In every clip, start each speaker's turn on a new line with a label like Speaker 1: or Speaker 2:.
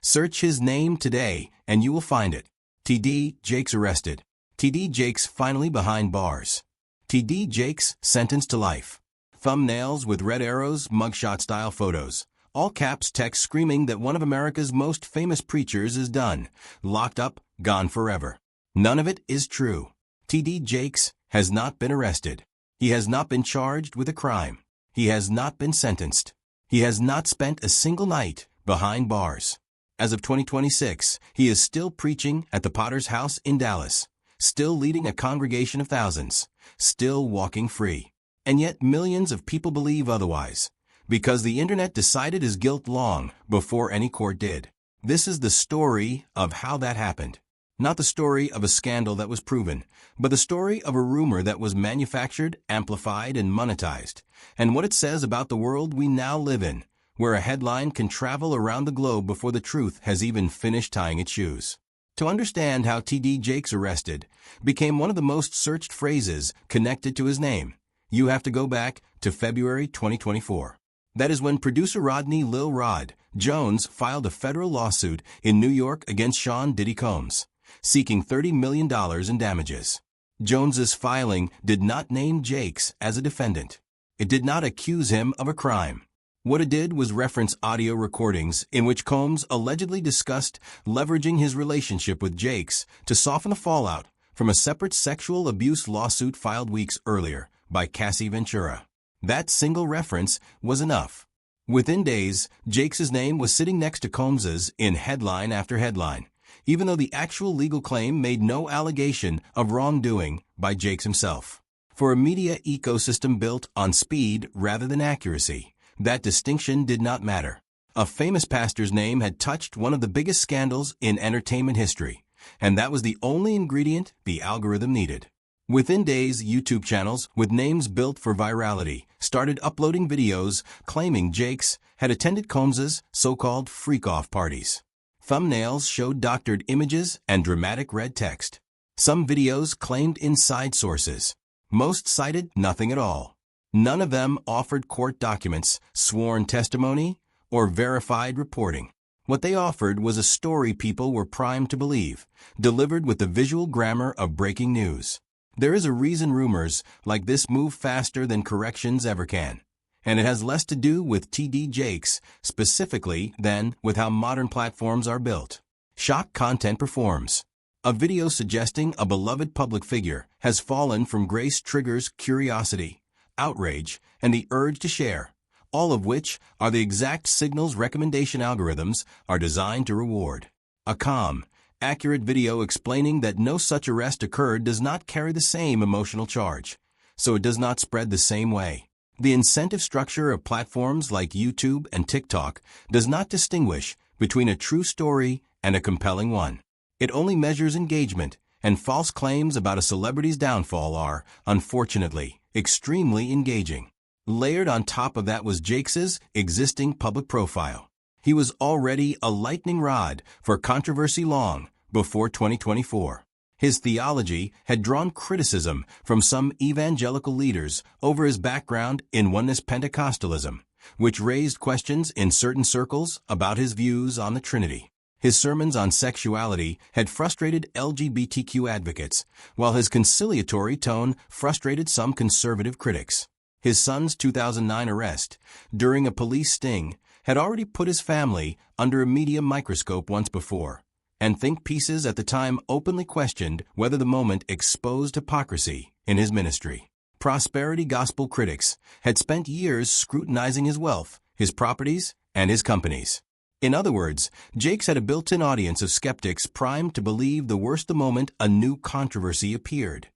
Speaker 1: Search his name today and you will find it. T.D. Jakes arrested. T.D. Jakes finally behind bars. T.D. Jakes sentenced to life. Thumbnails with red arrows, mugshot-style photos. All caps text screaming that one of America's most famous preachers is done, locked up, gone forever. None of it is true. T.D. Jakes has not been arrested. He has not been charged with a crime. He has not been sentenced. He has not spent a single night behind bars. As of 2026, he is still preaching at the Potter's House in Dallas, still leading a congregation of thousands, still walking free. And yet millions of people believe otherwise, because the internet decided his guilt long before any court did. This is the story of how that happened. Not the story of a scandal that was proven, but the story of a rumor that was manufactured, amplified, and monetized, and what it says about the world we now live in, where a headline can travel around the globe before the truth has even finished tying its shoes. To understand how T.D. Jakes arrested became one of the most searched phrases connected to his name, you have to go back to February 2024. That is when producer Rodney Lil Rod Jones filed a federal lawsuit in New York against Sean Diddy Combs, seeking $30 million in damages. Jones's filing did not name Jakes as a defendant. It did not accuse him of a crime. What it did was reference audio recordings in which Combs allegedly discussed leveraging his relationship with Jakes to soften the fallout from a separate sexual abuse lawsuit filed weeks earlier by Cassie Ventura. That single reference was enough. Within days, Jakes' name was sitting next to Combs's in headline after headline, even though the actual legal claim made no allegation of wrongdoing by Jakes himself. For a media ecosystem built on speed rather than accuracy, that distinction did not matter. A famous pastor's name had touched one of the biggest scandals in entertainment history, and that was the only ingredient the algorithm needed. Within days, YouTube channels with names built for virality started uploading videos claiming Jakes had attended Combs's so-called freak-off parties. Thumbnails showed doctored images and dramatic red text. Some videos claimed inside sources. Most cited nothing at all. None of them offered court documents, sworn testimony, or verified reporting. What they offered was a story people were primed to believe, delivered with the visual grammar of breaking news. There is a reason rumors like this move faster than corrections ever can, and it has less to do with T.D. Jakes specifically than with how modern platforms are built. Shock content performs. A video suggesting a beloved public figure has fallen from grace triggers curiosity, outrage, and the urge to share, all of which are the exact signals recommendation algorithms are designed to reward. A calm, accurate video explaining that no such arrest occurred does not carry the same emotional charge, so it does not spread the same way. The incentive structure of platforms like YouTube and TikTok does not distinguish between a true story and a compelling one. It only measures engagement, and false claims about a celebrity's downfall are, unfortunately, extremely engaging. Layered on top of that was Jakes' existing public profile. He was already a lightning rod for controversy long before 2024. His theology had drawn criticism from some evangelical leaders over his background in oneness Pentecostalism, which raised questions in certain circles about his views on the Trinity. His sermons on sexuality had frustrated LGBTQ advocates, while his conciliatory tone frustrated some conservative critics. His son's 2009 arrest, during a police sting, had already put his family under a media microscope once before, and think pieces at the time openly questioned whether the moment exposed hypocrisy in his ministry. Prosperity gospel critics had spent years scrutinizing his wealth, his properties, and his companies. In other words, Jakes had a built-in audience of skeptics primed to believe the worst the moment a new controversy appeared,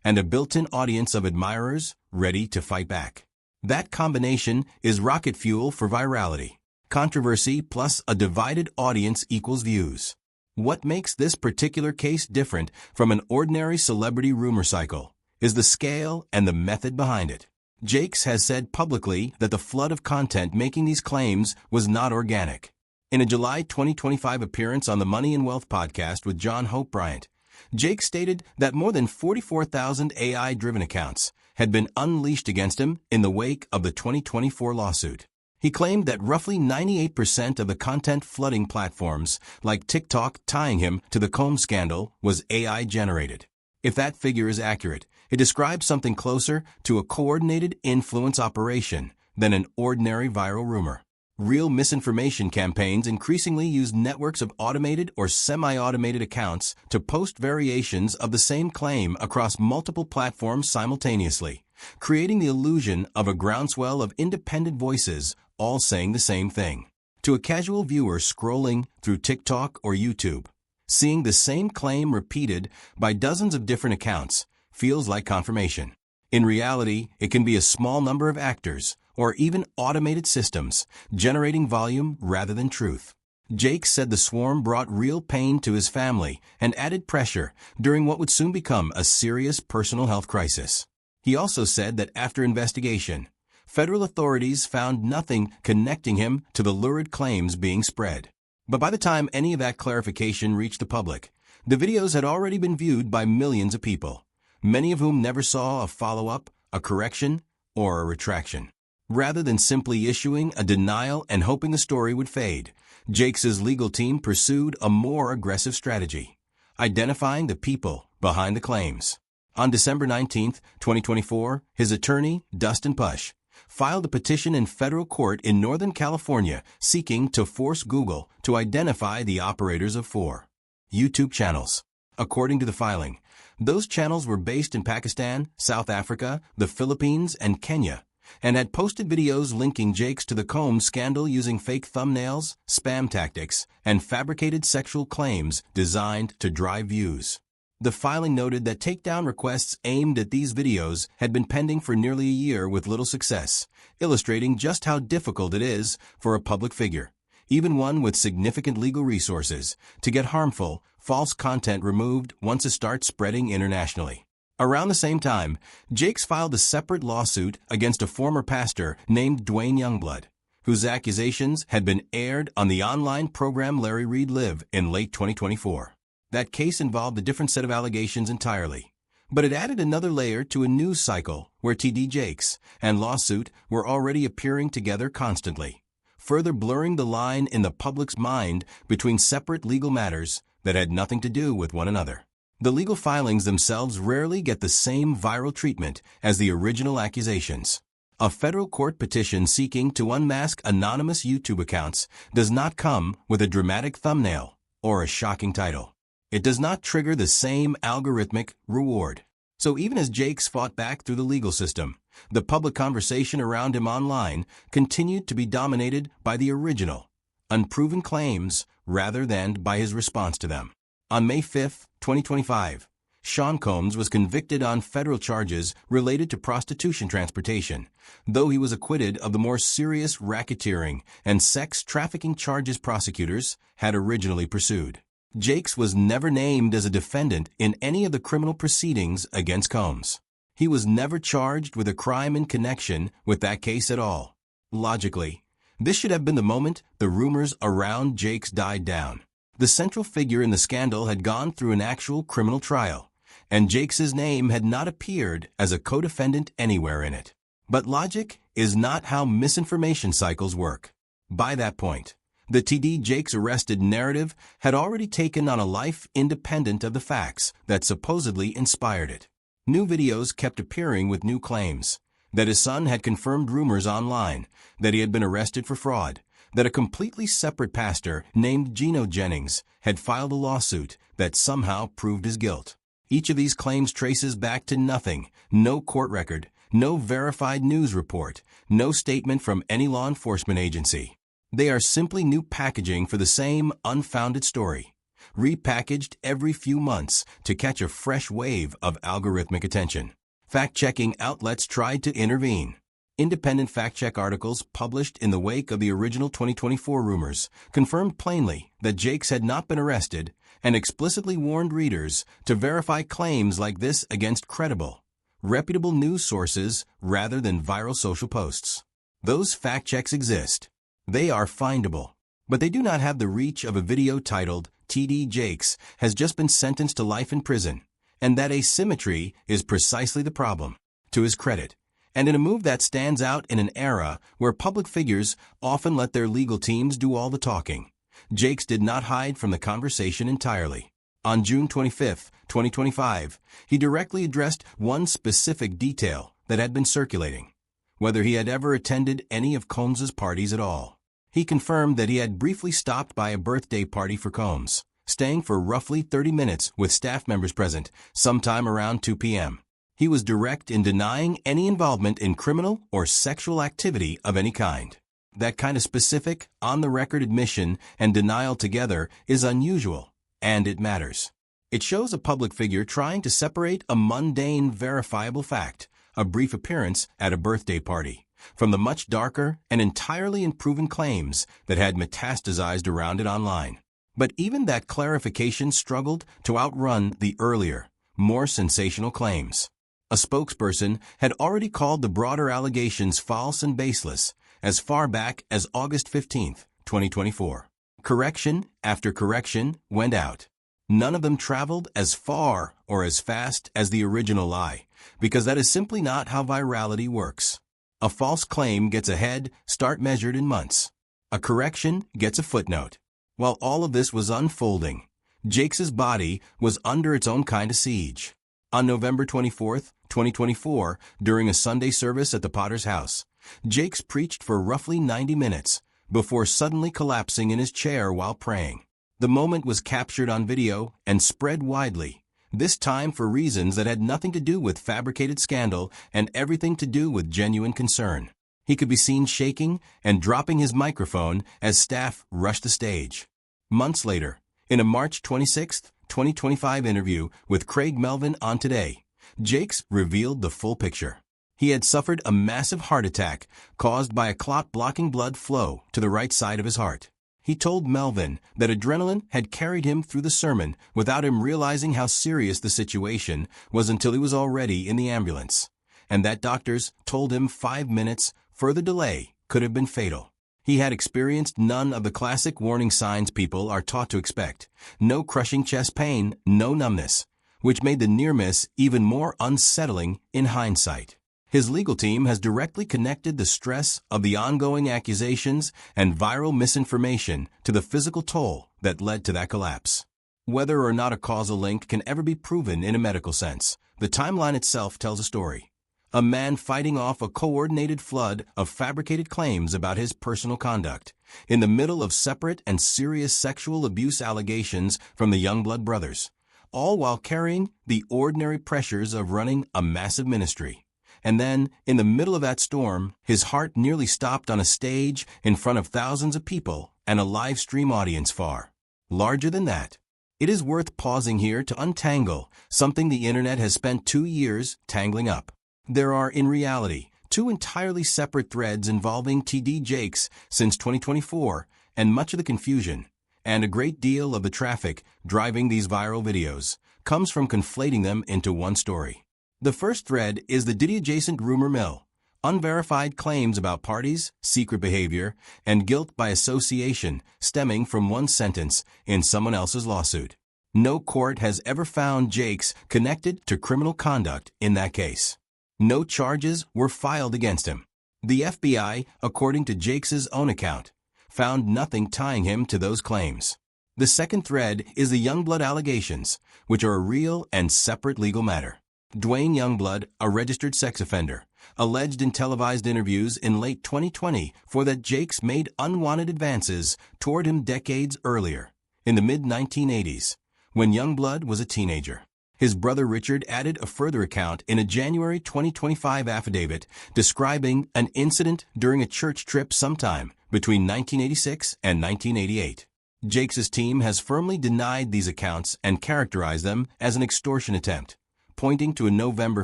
Speaker 1: and a built-in audience of admirers ready to fight back. That combination is rocket fuel for virality. Controversy plus a divided audience equals views. What makes this particular case different from an ordinary celebrity rumor cycle is the scale and the method behind it. Jakes has said publicly that the flood of content making these claims was not organic. In a July 2025 appearance on the Money and Wealth podcast with John Hope Bryant, Jakes stated that more than 44,000 AI-driven accounts had been unleashed against him in the wake of the 2024 lawsuit. He claimed that roughly 98% of the content flooding platforms, like TikTok tying him to the Combs scandal, was AI-generated. If that figure is accurate, it describes something closer to a coordinated influence operation than an ordinary viral rumor. Real misinformation campaigns increasingly use networks of automated or semi-automated accounts to post variations of the same claim across multiple platforms simultaneously, creating the illusion of a groundswell of independent voices all saying the same thing. To a casual viewer scrolling through TikTok or YouTube, seeing the same claim repeated by dozens of different accounts feels like confirmation. In reality, it can be a small number of actors, or even automated systems, generating volume rather than truth. Jake said the swarm brought real pain to his family and added pressure during what would soon become a serious personal health crisis. He also said that after investigation, federal authorities found nothing connecting him to the lurid claims being spread. But by the time any of that clarification reached the public, the videos had already been viewed by millions of people, many of whom never saw a follow-up, a correction, or a retraction. Rather than simply issuing a denial and hoping the story would fade, Jake's legal team pursued a more aggressive strategy, identifying the people behind the claims. On December 19, 2024, his attorney, Dustin Push, filed a petition in federal court in Northern California seeking to force Google to identify the operators of 4 YouTube channels. According to the filing, those channels were based in Pakistan, South Africa, the Philippines, and Kenya, and had posted videos linking Jake's to the Combs scandal using fake thumbnails, spam tactics, and fabricated sexual claims designed to drive views. The filing noted that takedown requests aimed at these videos had been pending for nearly a year with little success, illustrating just how difficult it is for a public figure, even one with significant legal resources, to get harmful, false content removed once it starts spreading internationally. Around the same time, Jake's filed a separate lawsuit against a former pastor named Dwayne Youngblood, whose accusations had been aired on the online program Larry Reed Live in late 2024. That case involved a different set of allegations entirely, but it added another layer to a news cycle where TD Jakes and lawsuit were already appearing together constantly, further blurring the line in the public's mind between separate legal matters that had nothing to do with one another. The legal filings themselves rarely get the same viral treatment as the original accusations. A federal court petition seeking to unmask anonymous YouTube accounts does not come with a dramatic thumbnail or a shocking title. It does not trigger the same algorithmic reward. So even as Jakes fought back through the legal system, the public conversation around him online continued to be dominated by the original, unproven claims rather than by his response to them. On May 5, 2025, Sean Combs was convicted on federal charges related to prostitution transportation, though he was acquitted of the more serious racketeering and sex trafficking charges prosecutors had originally pursued. Jakes was never named as a defendant in any of the criminal proceedings against Combs. He was never charged with a crime in connection with that case at all. Logically, this should have been the moment the rumors around Jakes died down. The central figure in the scandal had gone through an actual criminal trial, and Jakes' name had not appeared as a co-defendant anywhere in it. But logic is not how misinformation cycles work. By that point, the TD Jakes arrested narrative had already taken on a life independent of the facts that supposedly inspired it. New videos kept appearing with new claims, that his son had confirmed rumors online, that he had been arrested for fraud, that a completely separate pastor named Gino Jennings had filed a lawsuit that somehow proved his guilt. Each of these claims traces back to nothing, no court record, no verified news report, no statement from any law enforcement agency. They are simply new packaging for the same unfounded story, repackaged every few months to catch a fresh wave of algorithmic attention. Fact-checking outlets tried to intervene. Independent fact-check articles published in the wake of the original 2024 rumors confirmed plainly that Jakes had not been arrested and explicitly warned readers to verify claims like this against credible, reputable news sources rather than viral social posts. Those fact-checks exist. They are findable, but they do not have the reach of a video titled TD Jakes has just been sentenced to life in prison, and that asymmetry is precisely the problem. To his credit, And in a move that stands out in an era where public figures often let their legal teams do all the talking, Jakes did not hide from the conversation entirely. On June 25, 2025, he directly addressed one specific detail that had been circulating: whether he had ever attended any of Combs's parties at all. He confirmed that he had briefly stopped by a birthday party for Combs, staying for roughly 30 minutes with staff members present, sometime around 2 p.m. He was direct in denying any involvement in criminal or sexual activity of any kind. That kind of specific, on-the-record admission and denial together is unusual, and it matters. It shows a public figure trying to separate a mundane, verifiable fact, a brief appearance at a birthday party, from the much darker and entirely unproven claims that had metastasized around it online. But even that clarification struggled to outrun the earlier, more sensational claims. A spokesperson had already called the broader allegations false and baseless as far back as August 15, 2024. Correction after correction went out. None of them traveled as far or as fast as the original lie, because that is simply not how virality works. A false claim gets a head start measured in months. A correction gets a footnote. While all of this was unfolding, Jakes's body was under its own kind of siege. On November 24, 2024, during a Sunday service at the Potter's house, Jakes preached for roughly 90 minutes before suddenly collapsing in his chair while praying. The moment was captured on video and spread widely, this time for reasons that had nothing to do with fabricated scandal and everything to do with genuine concern. He could be seen shaking and dropping his microphone as staff rushed the stage. Months later, in a March 26, 2025 interview with Craig Melvin on Today, Jakes revealed the full picture. He had suffered a massive heart attack caused by a clot blocking blood flow to the right side of his heart. He told Melvin that adrenaline had carried him through the sermon without him realizing how serious the situation was until he was already in the ambulance, and that doctors told him 5 minutes further delay could have been fatal. He had experienced none of the classic warning signs people are taught to expect: no crushing chest pain, no numbness, which made the near miss even more unsettling in hindsight. His legal team has directly connected the stress of the ongoing accusations and viral misinformation to the physical toll that led to that collapse. Whether or not a causal link can ever be proven in a medical sense, the timeline itself tells a story. A man fighting off a coordinated flood of fabricated claims about his personal conduct, in the middle of separate and serious sexual abuse allegations from the Youngblood brothers, all while carrying the ordinary pressures of running a massive ministry. And then, in the middle of that storm, his heart nearly stopped on a stage in front of thousands of people and a live stream audience far larger than that. It is worth pausing here to untangle something the internet has spent 2 years tangling up. There are, in reality, 2 entirely separate threads involving T.D. Jakes since 2024, and much of the confusion, and a great deal of the traffic driving these viral videos, comes from conflating them into one story. The first thread is the Diddy-adjacent rumor mill, unverified claims about parties, secret behavior, and guilt by association stemming from one sentence in someone else's lawsuit. No court has ever found Jakes connected to criminal conduct in that case. No charges were filed against him. The FBI, according to Jakes's own account, found nothing tying him to those claims. The second thread is the Youngblood allegations, which are a real and separate legal matter. Dwayne Youngblood, a registered sex offender, alleged in televised interviews in late 2020 that Jakes made unwanted advances toward him decades earlier, in the mid-1980s, when Youngblood was a teenager. His brother Richard added a further account in a January 2025 affidavit describing an incident during a church trip sometime between 1986 and 1988. Jakes's team has firmly denied these accounts and characterized them as an extortion attempt, pointing to a November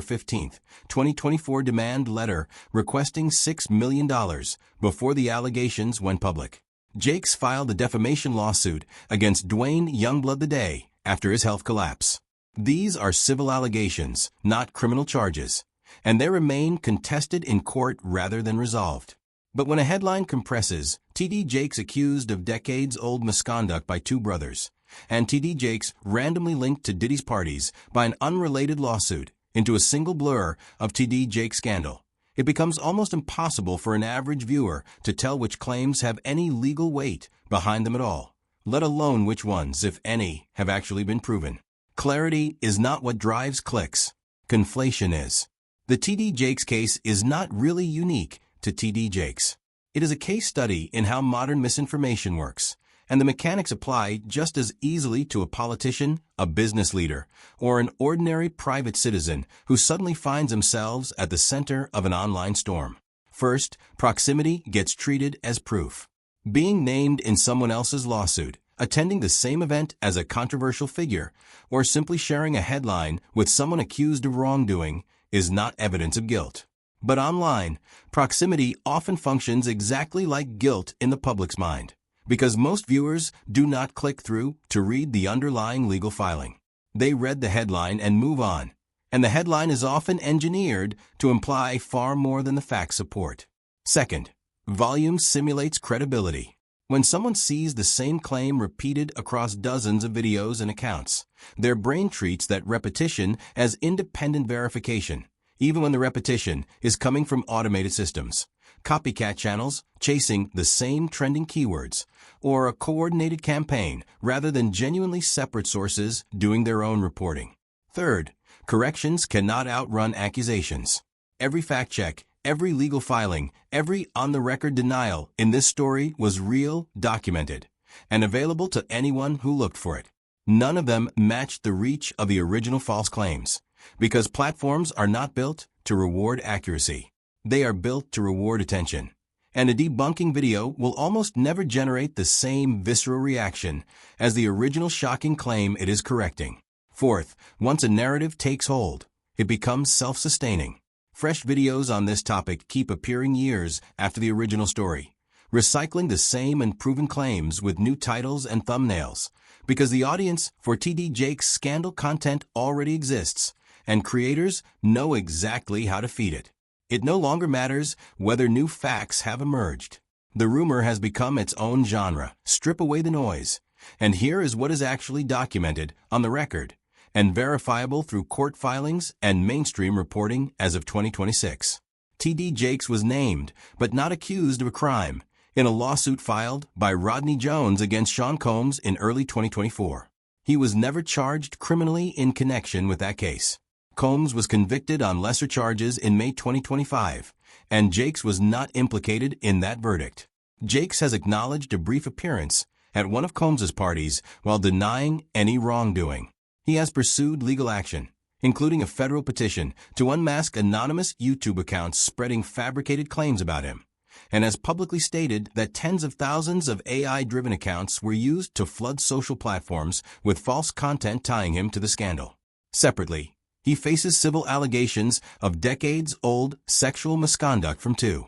Speaker 1: 15, 2024 demand letter requesting $6 million before the allegations went public. Jakes filed a defamation lawsuit against Dwayne Youngblood the day after his health collapse. These are civil allegations, not criminal charges, and they remain contested in court rather than resolved. But when a headline compresses, T.D. Jakes accused of decades-old misconduct by 2 brothers, and T.D. Jakes randomly linked to Diddy's parties by an unrelated lawsuit into a single blur of T.D. Jakes scandal, It becomes almost impossible for an average viewer to tell which claims have any legal weight behind them at all, let alone which ones, if any, have actually been proven. Clarity is not what drives clicks. Conflation is. The T.D. Jakes case is not really unique to T.D. Jakes. It is a case study in how modern misinformation works, and the mechanics apply just as easily to a politician, a business leader, or an ordinary private citizen who suddenly finds themselves at the center of an online storm. First, proximity gets treated as proof. Being named in someone else's lawsuit, attending the same event as a controversial figure, or simply sharing a headline with someone accused of wrongdoing is not evidence of guilt. But online, proximity often functions exactly like guilt in the public's mind, because most viewers do not click through to read the underlying legal filing. They read the headline and move on, and the headline is often engineered to imply far more than the facts support. Second, volume simulates credibility. When someone sees the same claim repeated across dozens of videos and accounts, their brain treats that repetition as independent verification, even when the repetition is coming from automated systems, copycat channels chasing the same trending keywords, or a coordinated campaign rather than genuinely separate sources doing their own reporting. Third, corrections cannot outrun accusations. Every fact check, every legal filing, every on-the-record denial in this story was real, documented, and available to anyone who looked for it. None of them matched the reach of the original false claims, because platforms are not built to reward accuracy. They are built to reward attention. And a debunking video will almost never generate the same visceral reaction as the original shocking claim it is correcting. Fourth, once a narrative takes hold, it becomes self-sustaining. Fresh videos on this topic keep appearing years after the original story, recycling the same unproven claims with new titles and thumbnails, because the audience for T.D. Jakes' scandal content already exists, and creators know exactly how to feed it. It no longer matters whether new facts have emerged. The rumor has become its own genre. Strip away the noise, and here is what is actually documented on the record, and verifiable through court filings and mainstream reporting as of 2026. T.D. Jakes was named, but not accused of a crime, in a lawsuit filed by Rodney Jones against Sean Combs in early 2024. He was never charged criminally in connection with that case. Combs was convicted on lesser charges in May 2025, and Jakes was not implicated in that verdict. Jakes has acknowledged a brief appearance at one of Combs's parties while denying any wrongdoing. He has pursued legal action, including a federal petition to unmask anonymous YouTube accounts spreading fabricated claims about him, and has publicly stated that tens of thousands of AI-driven accounts were used to flood social platforms with false content tying him to the scandal. Separately, he faces civil allegations of decades-old sexual misconduct from two